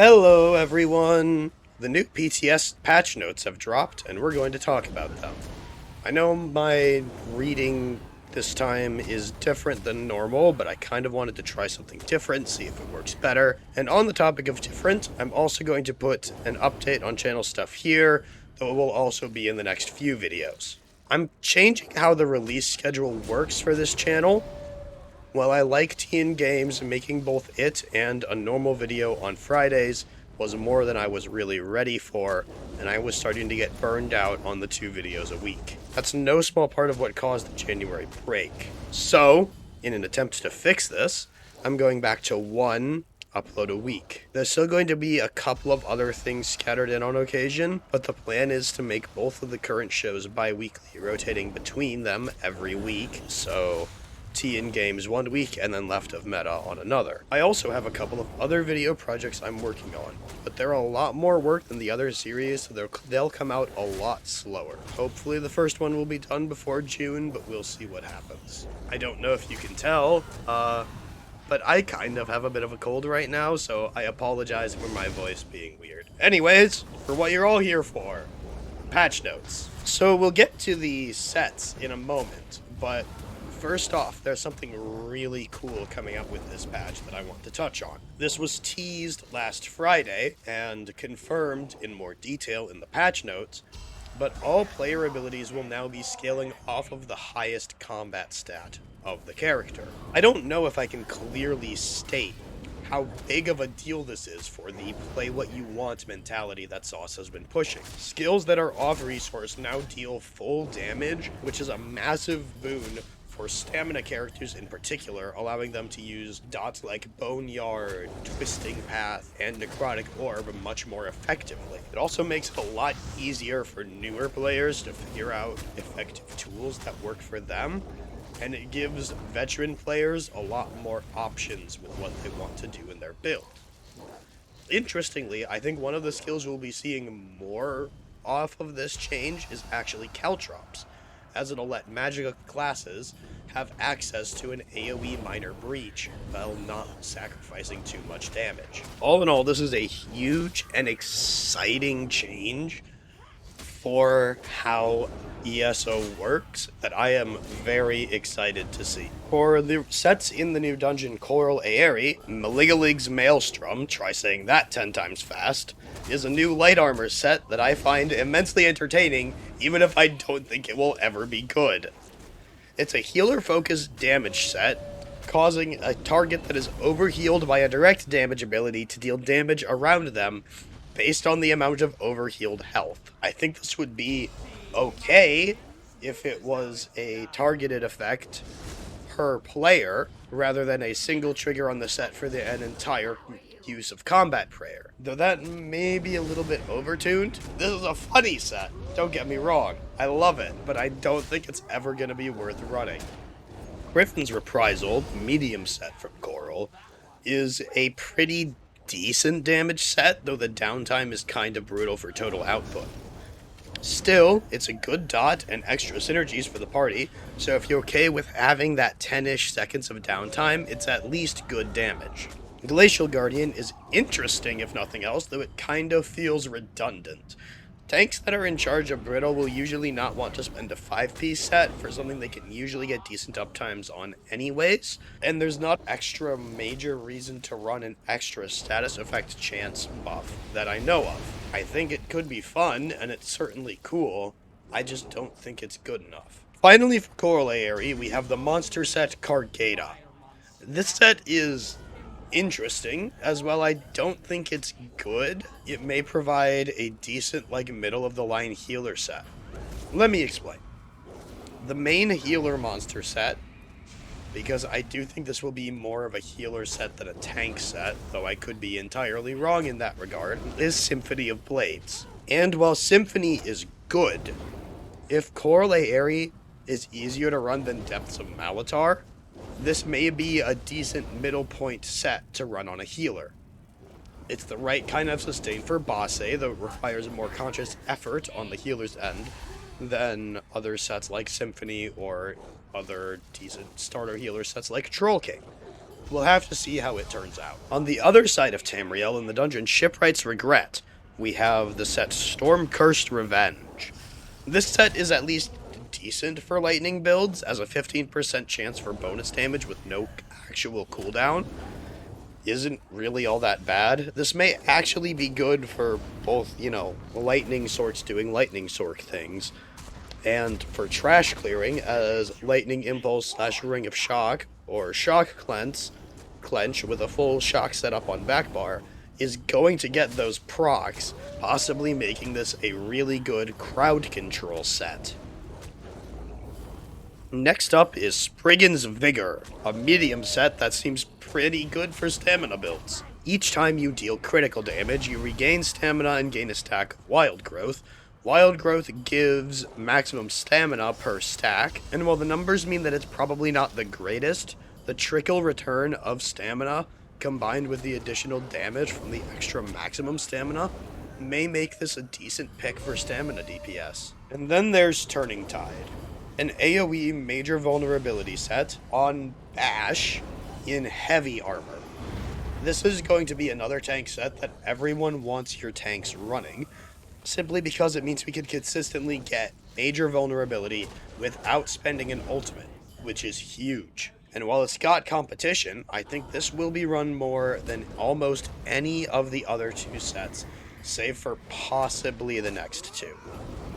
Hello, everyone! The new PTS patch notes have dropped, and we're going to talk about them. I know my reading this time is different than normal, but I kind of wanted to try something different, see if it works better. And on the topic of different, I'm also going to put an update on channel stuff here, though it will also be in the next few videos. I'm changing how the release schedule works for this channel. While I like teen games, making both it and a normal video on Fridays was more than I was really ready for, and I was starting to get burned out on the 2 videos a week. That's no small part of what caused the January break. So, in an attempt to fix this, I'm going back to 1 upload a week. There's still going to be a couple of other things scattered in on occasion, but the plan is to make both of the current shows bi-weekly, rotating between them every week, so in games 1 week and then Left of Meta on another. I also have a couple of other video projects I'm working on, but they're a lot more work than the other series, so they'll come out a lot slower. Hopefully the first one will be done before June, but we'll see what happens. I don't know if you can tell, but I kind of have a bit of a cold right now, so I apologize for my voice being weird. Anyways, for what you're all here for, patch notes. So we'll get to the sets in a moment, but first off, there's something really cool coming up with this patch that I want to touch on. This was teased last Friday and confirmed in more detail in the patch notes, but all player abilities will now be scaling off of the highest combat stat of the character. I don't know if I can clearly state how big of a deal this is for the play what you want mentality that Sauce has been pushing. Skills that are off resource now deal full damage, which is a massive boon for stamina characters in particular, allowing them to use dots like Boneyard, Twisting Path, and Necrotic Orb much more effectively. It also makes it a lot easier for newer players to figure out effective tools that work for them, and it gives veteran players a lot more options with what they want to do in their build. Interestingly, I think one of the skills we'll be seeing more off of this change is actually Caltrops, as it'll let magical classes have access to an AoE minor breach while not sacrificing too much damage. All in all, this is a huge and exciting change for how ESO works that I am very excited to see. For the sets in the new dungeon Coral Aerie, Maligalig's Maelstrom, try saying that 10 times fast, is a new light armor set that I find immensely entertaining, even if I don't think it will ever be good. It's a healer-focused damage set, causing a target that is overhealed by a direct damage ability to deal damage around them based on the amount of overhealed health. I think this would be okay if it was a targeted effect per player, rather than a single trigger on the set for an entire use of combat prayer. Though that may be a little bit overtuned, this is a funny set, don't get me wrong. I love it, but I don't think it's ever going to be worth running. Griffin's Reprisal, medium set from Coral, is a pretty decent damage set, though the downtime is kind of brutal for total output. Still, it's a good dot and extra synergies for the party, so if you're okay with having that 10-ish seconds of downtime, it's at least good damage. Glacial Guardian is interesting if nothing else, though it kind of feels redundant. Tanks that are in charge of Brittle will usually not want to spend a 5-piece set for something they can usually get decent uptimes on anyways, and there's not extra major reason to run an extra status effect chance buff that I know of. I think it could be fun, and it's certainly cool, I just don't think it's good enough. Finally, for Coral Aerie, we have the monster set Cargata. This set is interesting, as well I don't think it's good. It may provide a decent, middle of the line healer set. Let me explain. The main healer monster set, because I do think this will be more of a healer set than a tank set, though I could be entirely wrong in that regard, is Symphony of Blades. And while Symphony is good, if Coral Aerie is easier to run than Depths of Malatar, this may be a decent middle point set to run on a healer. It's the right kind of sustain for Bosse, though it requires a more conscious effort on the healer's end than other sets like Symphony or other decent starter healer sets like Troll King. we'll have to see how it turns out. On the other side of Tamriel in the dungeon Shipwright's Regret, we have the set Storm-Cursed Revenge. This set is at least decent for lightning builds, as a 15% chance for bonus damage with no actual cooldown isn't really all that bad. This may actually be good for both, lightning sorts doing lightning sort things, and for trash clearing as Lightning Impulse / Ring of Shock, or Shock Clench with a full shock setup on back bar, is going to get those procs, possibly making this a really good crowd control set. Next up is Spriggan's Vigor, a medium set that seems pretty good for stamina builds. Each time you deal critical damage, you regain stamina and gain a stack of Wild Growth. Wild Growth gives maximum stamina per stack, and while the numbers mean that it's probably not the greatest, the trickle return of stamina, combined with the additional damage from the extra maximum stamina, may make this a decent pick for stamina DPS. And then there's Turning Tide, an AoE major vulnerability set on Bash in heavy armor. This is going to be another tank set that everyone wants your tanks running, simply because it means we can consistently get major vulnerability without spending an ultimate, which is huge. And while it's got competition, I think this will be run more than almost any of the other two sets, save for possibly the next two.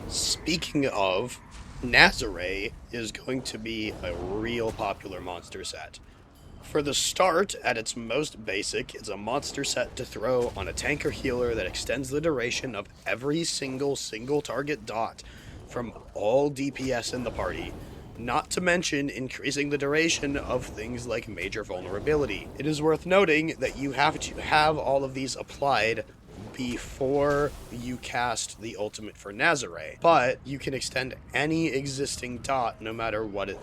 Speaking of, Nazare is going to be a real popular monster set. For the start, at its most basic, it's a monster set to throw on a tank or healer that extends the duration of every single target dot from all DPS in the party, not to mention increasing the duration of things like major vulnerability. It is worth noting that you have to have all of these applied before you cast the ultimate for Nazare, but you can extend any existing dot no matter what it,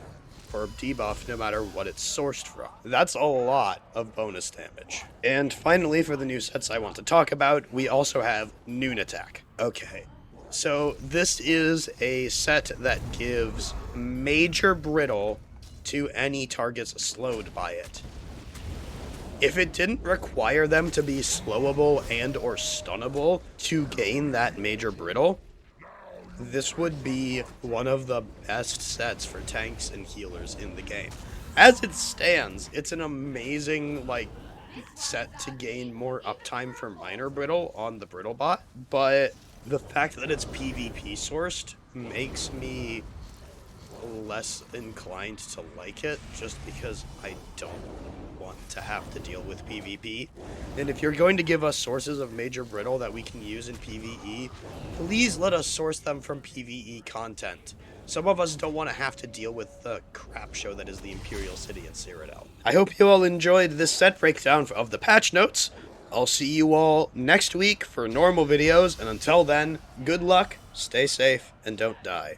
or debuff no matter what it's sourced from. That's a lot of bonus damage. And finally, for the new sets I want to talk about, we also have Noon Attack. Okay, so this is a set that gives major brittle to any targets slowed by it. If it didn't require them to be slowable and or stunnable to gain that major brittle, this would be one of the best sets for tanks and healers in the game. As it stands, it's an amazing, set to gain more uptime for minor brittle on the brittle bot, but the fact that it's PvP sourced makes me less inclined to like it, just because I don't want to have to deal with PvP. And if you're going to give us sources of major brittle that we can use in PvE, please let us source them from PvE content. Some of us don't want to have to deal with the crap show that is the Imperial City at Cyrodiil. I hope you all enjoyed this set breakdown of the patch notes. I'll see you all next week for normal videos, and until then, good luck, stay safe, and don't die.